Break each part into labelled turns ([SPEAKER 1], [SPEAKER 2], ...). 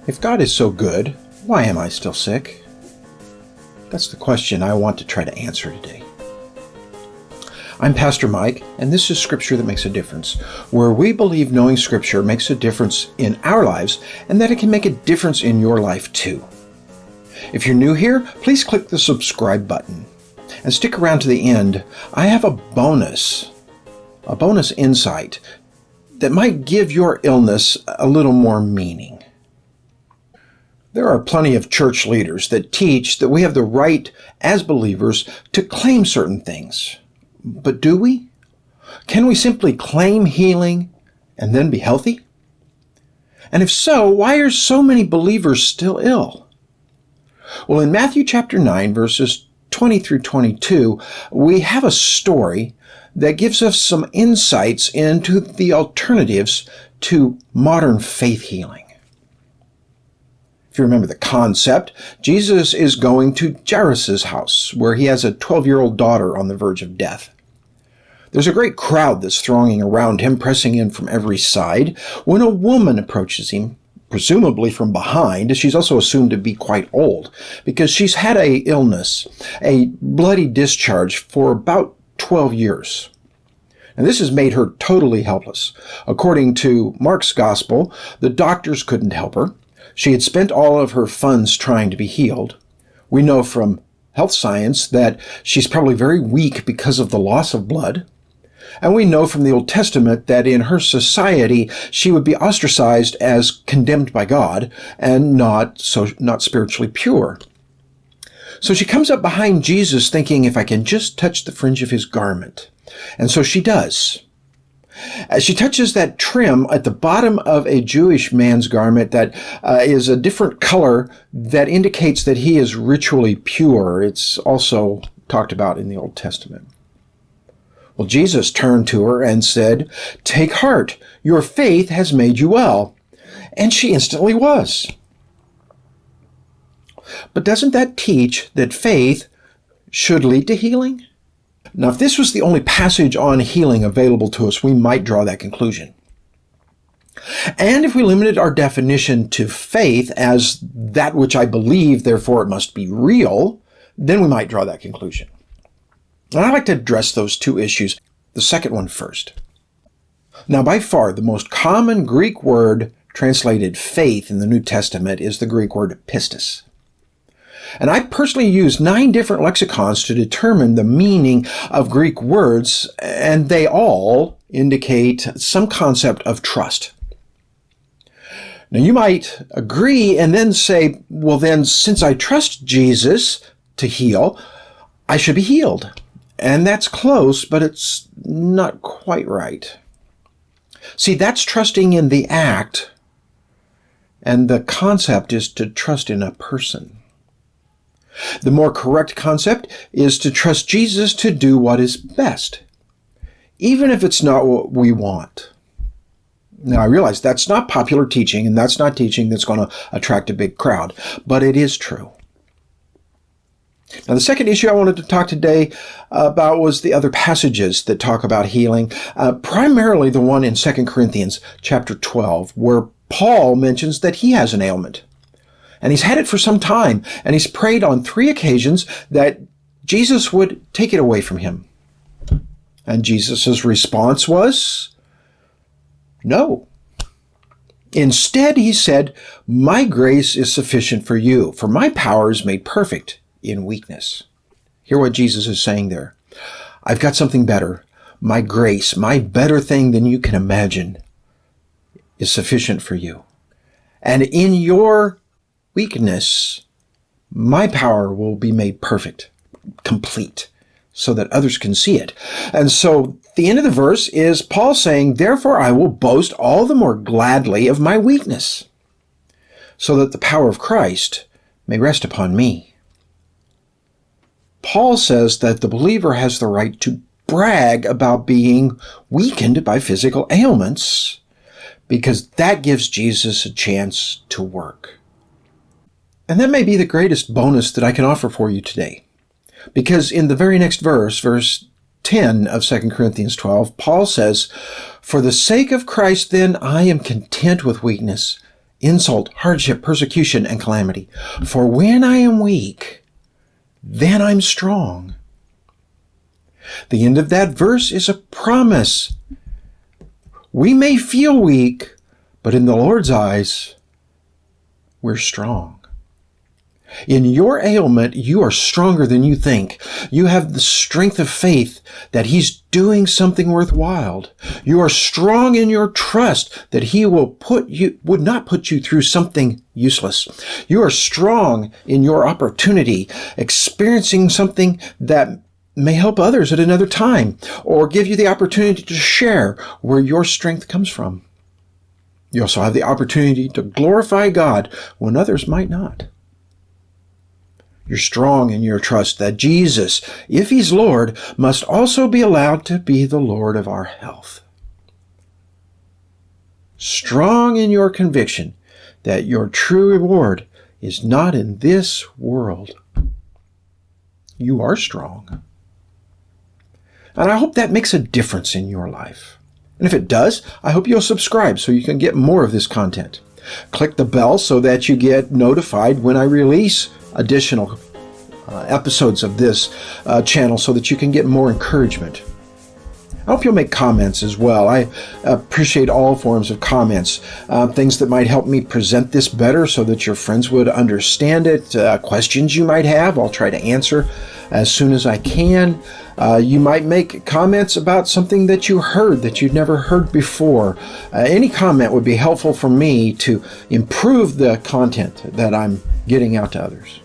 [SPEAKER 1] If God is so good, why am I still sick? That's the question I want to try to answer today. I'm Pastor Mike, and this is Scripture That Makes a Difference, where we believe knowing Scripture makes a difference in our lives and that it can make a difference in your life too. If you're new here, please click the subscribe button and stick around to the end. I have a bonus insight that might give your illness a little more meaning. There are plenty of church leaders that teach that we have the right as believers to claim certain things. But do we? Can we simply claim healing and then be healthy? And if so, why are so many believers still ill? Well, in Matthew chapter 9, verses 20 through 22, we have a story that gives us some insights into the alternatives to modern faith healing. If you remember the concept, Jesus is going to Jairus' house, where he has a 12-year-old daughter on the verge of death. There's a great crowd that's thronging around him, pressing in from every side, when a woman approaches him, presumably from behind. She's also assumed to be quite old, because she's had an illness, a bloody discharge, for about 12 years. And this has made her totally helpless. According to Mark's gospel, the doctors couldn't help her. She had spent all of her funds trying to be healed. We know from health science that she's probably very weak because of the loss of blood. And we know from the Old Testament that in her society, she would be ostracized as condemned by God and not spiritually pure. So she comes up behind Jesus thinking, if I can just touch the fringe of his garment. And so she does. As she touches that trim at the bottom of a Jewish man's garment that is a different color that indicates that he is ritually pure. It's also talked about in the Old Testament. Well, Jesus turned to her and said, "Take heart, your faith has made you well." And she instantly was. But doesn't that teach that faith should lead to healing? Now, if this was the only passage on healing available to us, we might draw that conclusion. And if we limited our definition to faith as that which I believe, therefore it must be real, then we might draw that conclusion. And I'd like to address those two issues, the second one first. Now, by far, the most common Greek word translated faith in the New Testament is the Greek word pistis. And I personally used 9 different lexicons to determine the meaning of Greek words, and they all indicate some concept of trust. Now, you might agree and then say, well, then, since I trust Jesus to heal, I should be healed. And that's close, but it's not quite right. See, that's trusting in the act, and the concept is to trust in a person. The more correct concept is to trust Jesus to do what is best, even if it's not what we want. Now, I realize that's not popular teaching, and that's not teaching that's going to attract a big crowd, but it is true. Now, the second issue I wanted to talk today about was the other passages that talk about healing, primarily the one in 2 Corinthians chapter 12, where Paul mentions that he has an ailment. And he's had it for some time, and he's prayed on 3 occasions that Jesus would take it away from him. And Jesus' response was, no. Instead, he said, "My grace is sufficient for you, for my power is made perfect in weakness." Hear what Jesus is saying there. I've got something better. My grace, my better thing than you can imagine, is sufficient for you. And in your weakness, my power will be made perfect, complete, so that others can see it. And so the end of the verse is Paul saying, therefore I will boast all the more gladly of my weakness, so that the power of Christ may rest upon me. Paul says that the believer has the right to brag about being weakened by physical ailments, because that gives Jesus a chance to work. And that may be the greatest bonus that I can offer for you today. Because in the very next verse, verse 10 of 2 Corinthians 12, Paul says, "For the sake of Christ, then, I am content with weakness, insult, hardship, persecution, and calamity. For when I am weak, then I'm strong. The end of that verse is a promise. We may feel weak, but in the Lord's eyes, we're strong. In your ailment, you are stronger than you think. You have the strength of faith that He's doing something worthwhile. You are strong in your trust that He would not put you through something useless. You are strong in your opportunity, experiencing something that may help others at another time, or give you the opportunity to share where your strength comes from. You also have the opportunity to glorify God when others might not. You're strong in your trust that Jesus, if He's Lord, must also be allowed to be the Lord of our health. Strong in your conviction that your true reward is not in this world. You are strong. And I hope that makes a difference in your life. And if it does, I hope you'll subscribe so you can get more of this content. Click the bell so that you get notified when I release additional episodes of this channel so that you can get more encouragement. I hope you'll make comments as well. I appreciate all forms of comments, things that might help me present this better so that your friends would understand it, questions you might have. I'll try to answer as soon as I can. You might make comments about something that you heard that you'd never heard before. Any comment would be helpful for me to improve the content that I'm getting out to others.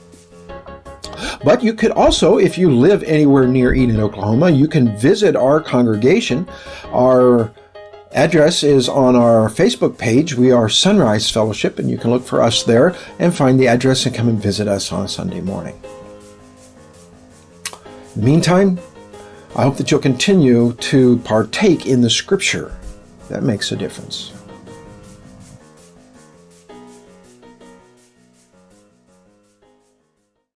[SPEAKER 1] But you could also, if you live anywhere near Eden, Oklahoma, you can visit our congregation. Our address is on our Facebook page. We are Sonrise Fellowship, and you can look for us there and find the address and come and visit us on a Sunday morning. In the meantime, I hope that you'll continue to partake in the Scripture that makes a difference.